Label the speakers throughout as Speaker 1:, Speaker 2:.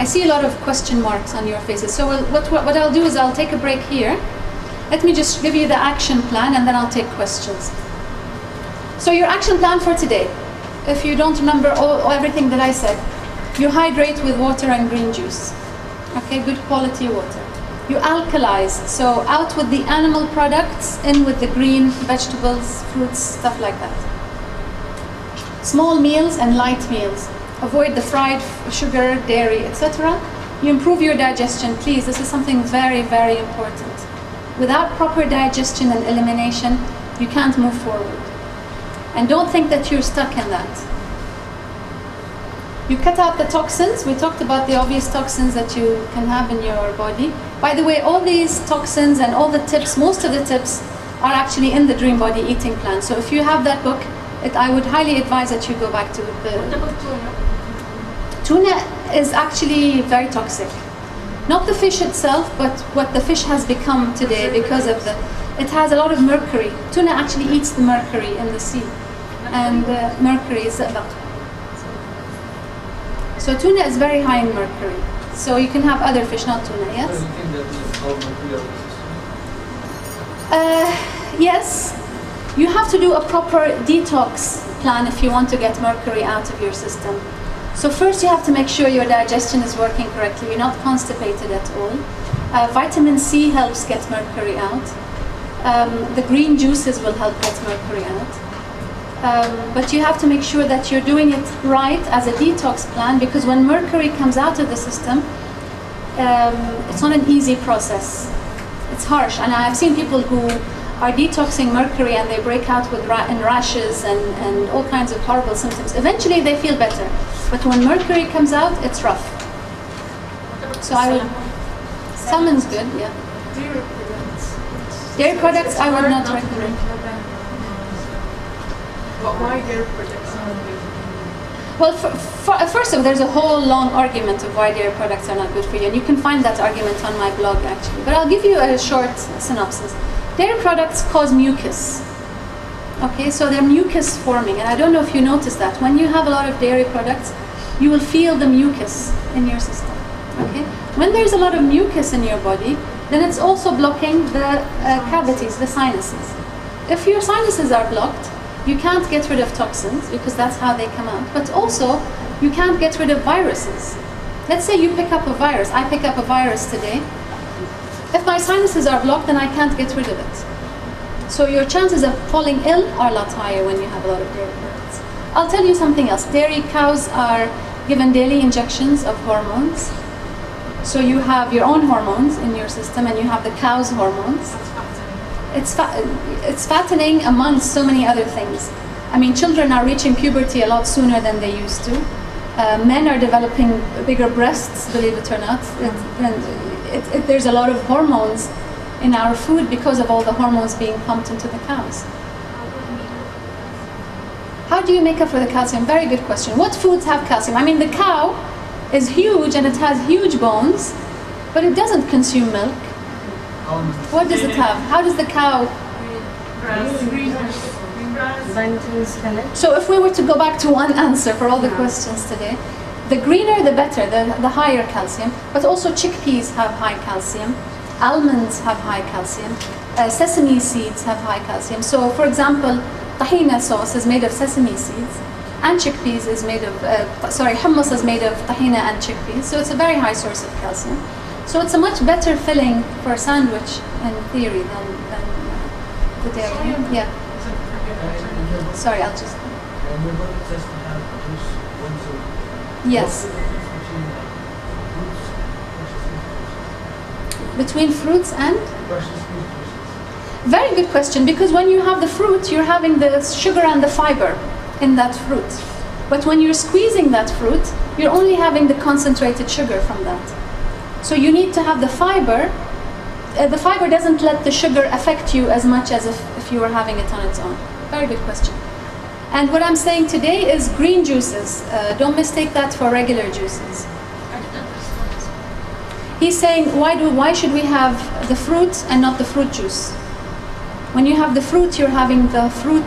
Speaker 1: I see a lot of question marks on your faces. So what I'll do is I'll take a break here. Let me just give you the action plan and then I'll take questions. So your action plan for today, if you don't remember everything that I said, you hydrate with water and green juice. Okay, good quality water. You alkalize, so out with the animal products, in with the green vegetables, fruits, stuff like that. Small meals and light meals. Avoid the fried sugar, dairy, etc. You improve your digestion, please. This is something very, very important. Without proper digestion and elimination, you can't move forward. And don't think that you're stuck in that. You cut out the toxins. We talked about the obvious toxins that you can have in your body. By the way, all these toxins and all the tips, most of the tips are actually in the Dream Body Eating Plan. So if you have that book, I would highly advise that you go back to the...
Speaker 2: What about tuna?
Speaker 1: Tuna is actually very toxic. Not the fish itself, but what the fish has become today because of it has a lot of mercury. Tuna actually eats the mercury in the sea. And mercury is about. So tuna is very high in mercury. So you can have other fish, not tuna, yes?
Speaker 3: So you think that is how mercury
Speaker 1: yes. You have to do a proper detox plan if you want to get mercury out of your system. So first you have to make sure your digestion is working correctly. You're not constipated at all. Vitamin C helps get mercury out. The green juices will help get mercury out. But you have to make sure that you're doing it right as a detox plan, because when mercury comes out of the system, it's not an easy process. It's harsh, and I've seen people who are detoxing mercury and they break out with rashes and all kinds of horrible symptoms. Eventually they feel better, but when mercury comes out, it's rough. So I would, salmon's good, yeah. Dairy products I would not recommend.
Speaker 2: But why dairy products?
Speaker 1: Well, first of all, there's a whole long argument of why dairy products are not good for you, and you can find that argument on my blog actually. But I'll give you a short synopsis. Dairy products cause mucus. Okay, so they're mucus forming, and I don't know if you noticed that. When you have a lot of dairy products, you will feel the mucus in your system. Okay, when there's a lot of mucus in your body, then it's also blocking the cavities, the sinuses. If your sinuses are blocked, you can't get rid of toxins because that's how they come out. But also, you can't get rid of viruses. Let's say you pick up a virus. I pick up a virus today. If my sinuses are blocked, then I can't get rid of it. So your chances of falling ill are a lot higher when you have a lot of dairy products. I'll tell you something else. Dairy cows are given daily injections of hormones. So you have your own hormones in your system and you have the cow's hormones. It's fattening amongst so many other things. I mean, children are reaching puberty a lot sooner than they used to. Men are developing bigger breasts, believe it or not. There's a lot of hormones in our food because of all the hormones being pumped into the cows. How do you make up for the calcium? Very good question. What foods have calcium? I mean, the cow is huge and it has huge bones, but it doesn't consume milk. What does it have? How does the cow? So if we were to go back to one answer for all the questions today, the greener the better, the higher calcium, but also chickpeas have high calcium, almonds have high calcium, sesame seeds have high calcium. So for example, tahina sauce is made of sesame seeds, and chickpeas is made of, hummus is made of tahina and chickpeas, so it's a very high source of calcium. So it's a much better filling for a sandwich in theory than the dairy. Yeah. Sorry, I'll just... Yes. Between fruits and? Very good question, because when you have the fruit, you're having the sugar and the fiber in that fruit. But when you're squeezing that fruit, you're only having the concentrated sugar from that. So you need to have the fiber. The fiber doesn't let the sugar affect you as much as if you were having it on its own. Very good question. And what I'm saying today is green juices. Don't mistake that for regular juices. He's saying, why should we have the fruit and not the fruit juice? When you have the fruit, you're having the fruit,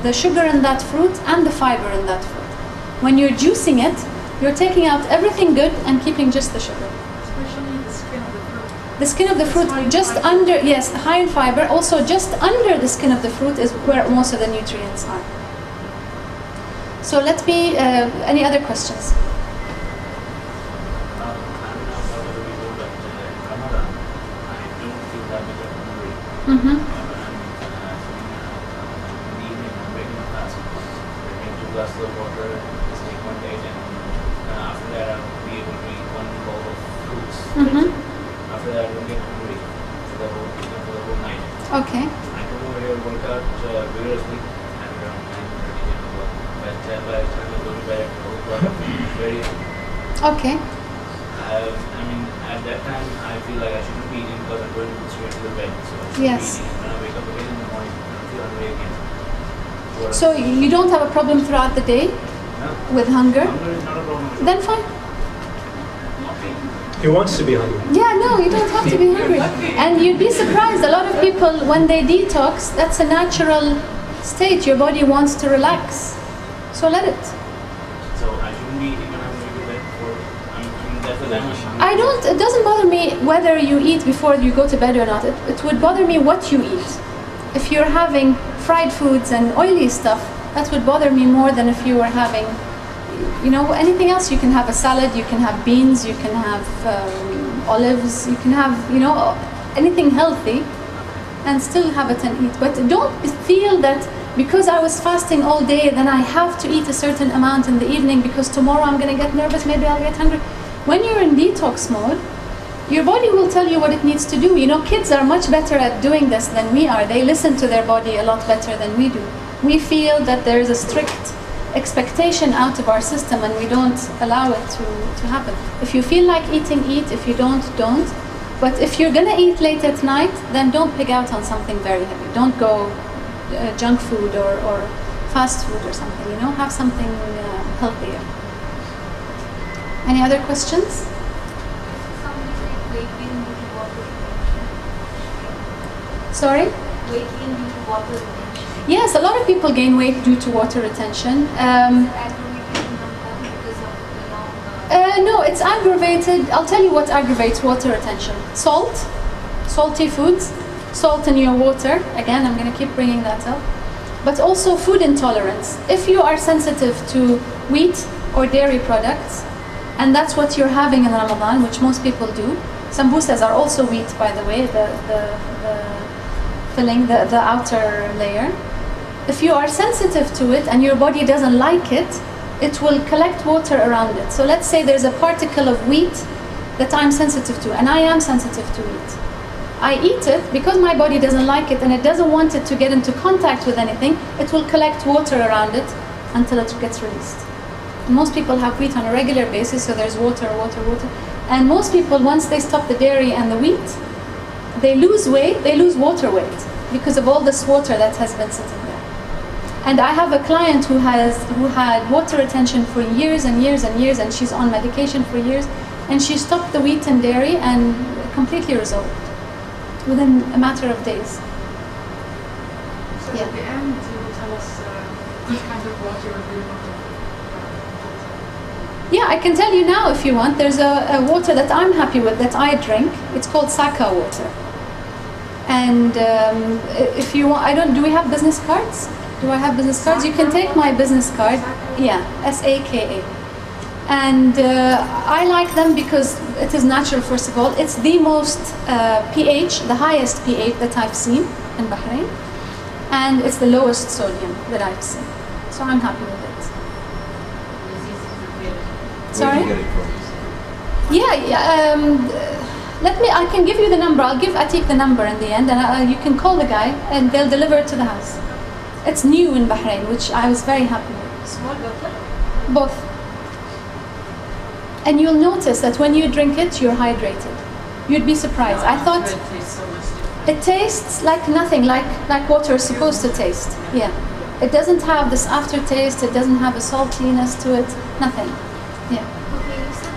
Speaker 1: the sugar in that fruit and the fiber in that fruit. When you're juicing it, You're taking out everything good and keeping just the sugar.
Speaker 2: Especially the skin of the fruit.
Speaker 1: The skin of the fruit,
Speaker 2: High in
Speaker 1: just
Speaker 2: fiber.
Speaker 1: under, yes, high in fiber. Also, just under the skin of the fruit is where most of the nutrients are. So let me, any other questions? Mm-hmm.
Speaker 3: Glasses of water, just take one day, and after that I'll be able to eat one bowl of fruits.
Speaker 1: Mm-hmm.
Speaker 3: After that I won't get hungry for the whole night.
Speaker 1: Okay.
Speaker 3: I come over here, work out vigorously at around 9:30, 10 o'clock. By the time I go to bed at 12 o'clock, I'm very hungry.
Speaker 1: Okay.
Speaker 3: I mean, at that time I feel like I shouldn't be eating because I'm going to go straight to the bed. So I should
Speaker 1: Yes.
Speaker 3: be eating. When I wake up again in the morning, I feel hungry again.
Speaker 1: So you don't have a problem throughout the day
Speaker 3: No,
Speaker 1: with hunger?
Speaker 3: hunger is not a problem at all.
Speaker 1: Then fine.
Speaker 4: He wants to be hungry.
Speaker 1: Yeah, no, you don't have to be hungry. And you'd be surprised, a lot of people, when they detox, that's a natural state. Your body wants to relax. So let it.
Speaker 3: So I shouldn't be eating when I'm going to bed for, I mean that's the time
Speaker 1: It doesn't bother me whether you eat before you go to bed or not. It would bother me what you eat. If you're having fried foods and oily stuff, that would bother me more than if you were having, you know, anything else. You can have a salad, you can have beans, you can have olives, you can have, you know, anything healthy and still have it and eat. But don't feel that because I was fasting all day, then I have to eat a certain amount in the evening because tomorrow I'm going to get nervous, maybe I'll get hungry. When you're in detox mode, your body will tell you what it needs to do. You know, kids are much better at doing this than we are. They listen to their body a lot better than we do. We feel that there is a strict expectation out of our system and we don't allow it to happen. If you feel like eating, eat. If you don't. But if you're gonna eat late at night, then don't pig out on something very heavy. Don't go junk food or fast food or something, you know, have something healthier. Any other questions? Sorry?
Speaker 5: Weight gain due to water retention.
Speaker 1: Yes, a lot of people gain weight due to water retention. No, it's aggravated. I'll tell you what aggravates water retention. Salt, salty foods, salt in your water. Again, I'm going to keep bringing that up. But also food intolerance. If you are sensitive to wheat or dairy products, and that's what you're having in Ramadan, which most people do. Sambusas are also wheat, by the way, the filling, the outer layer. If you are sensitive to it and your body doesn't like it, it will collect water around it. So let's say there's a particle of wheat that I'm sensitive to, and I am sensitive to wheat. I eat it because my body doesn't like it and it doesn't want it to get into contact with anything. It will collect water around it until it gets released. Most people have wheat on a regular basis, so there's water. And most people, once they stop the dairy and the wheat, they lose weight, they lose water weight because of all this water that has been sitting there. And I have a client who had water retention for years and years and years, and she's on medication for years, and she stopped the wheat and dairy and completely resolved within a matter of days.
Speaker 2: So
Speaker 1: Yeah.
Speaker 2: at the end, you will tell us what kind of water you want to.
Speaker 1: Yeah, I can tell you now if you want. There's a water that I'm happy with that I drink. It's called Saka water. And if you want, do we have business cards? Do I have business cards? You can take my business card. Yeah, S-A-K-A. And I like them because it is natural, first of all. It's the most pH, the highest pH that I've seen in Bahrain. And it's the lowest sodium that I've seen. So I'm happy with it. Sorry?
Speaker 6: Where do you get it from?
Speaker 1: I can give you the number. I'll give Atiq the number in the end, and you can call the guy, and they'll deliver it to the house. It's new in Bahrain, which I was very happy with.
Speaker 5: Small bottle?
Speaker 1: Both. And you'll notice that when you drink it, you're hydrated. You'd be surprised. I thought it tastes like nothing, like water is supposed to taste. Yeah. It doesn't have this aftertaste. It doesn't have a saltiness to it. Nothing. Yeah.
Speaker 5: Okay, you said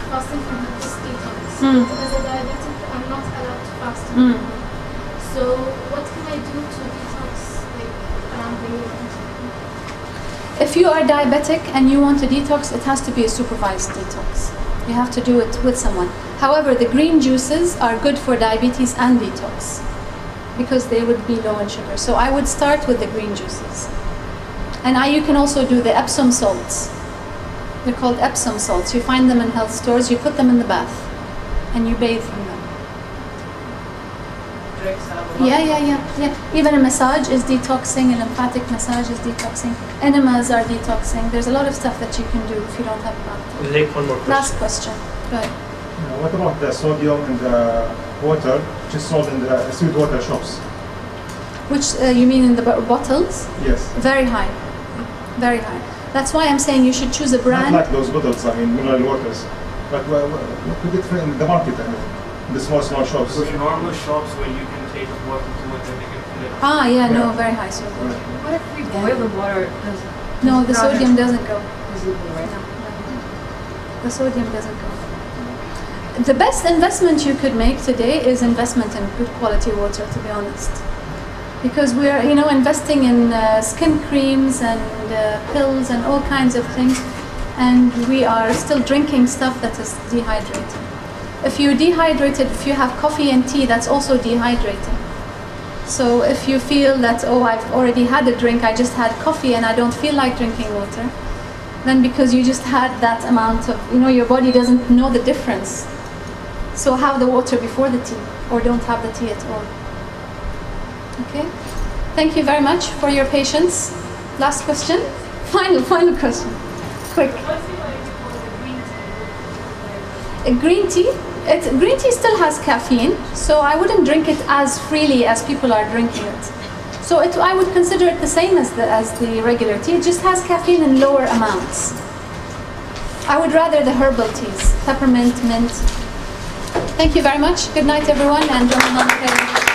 Speaker 5: fasting from this detox.
Speaker 1: Mm.
Speaker 5: As a diabetic, I'm not allowed to fast.
Speaker 1: Mm.
Speaker 5: So what can I do to detox around the year?
Speaker 1: If you are diabetic and you want to detox, it has to be a supervised detox. You have to do it with someone. However, the green juices are good for diabetes and detox because they would be low in sugar. So I would start with the green juices. And you can also do the Epsom salts. They're called Epsom salts. You find them in health stores, you put them in the bath and you bathe from them. Yeah. Even a massage is detoxing, a lymphatic massage is detoxing. Enemas are detoxing. There's a lot of stuff that you can do if you don't have a bath.
Speaker 4: We'll take one more question.
Speaker 1: Last question. Go ahead.
Speaker 7: What about the sodium in the water, which is sold in the sweet water shops?
Speaker 1: Which you mean in the bottles?
Speaker 7: Yes.
Speaker 1: Very high. Very high. That's why I'm saying you should choose a brand.
Speaker 7: Not like those bottles, I mean, mineral waters. But what could it find in the market, I mean, in the small shops?
Speaker 3: So normal shops where you can take a bottle too much and they can fill it.
Speaker 1: Yeah, no, very high sodium.
Speaker 2: What if we boil the water?
Speaker 1: No, the sodium doesn't go.
Speaker 2: Right?
Speaker 1: The sodium doesn't go. The best investment you could make today is investment in good quality water, to be honest. Because we are, investing in skin creams and pills and all kinds of things, and we are still drinking stuff that is dehydrating. If you're dehydrated, if you have coffee and tea, that's also dehydrating. So if you feel that, I've already had a drink, I just had coffee and I don't feel like drinking water, then because you just had that amount of, your body doesn't know the difference. So have the water before the tea, or don't have the tea at all. Okay? Thank you very much for your patience. Last question? Final question. Quick. Green tea? Green tea still has caffeine, so I wouldn't drink it as freely as people are drinking it. So I would consider it the same as the regular tea. It just has caffeine in lower amounts. I would rather the herbal teas, peppermint, mint. Thank you very much. Good night, everyone, and Ramadan Kareem.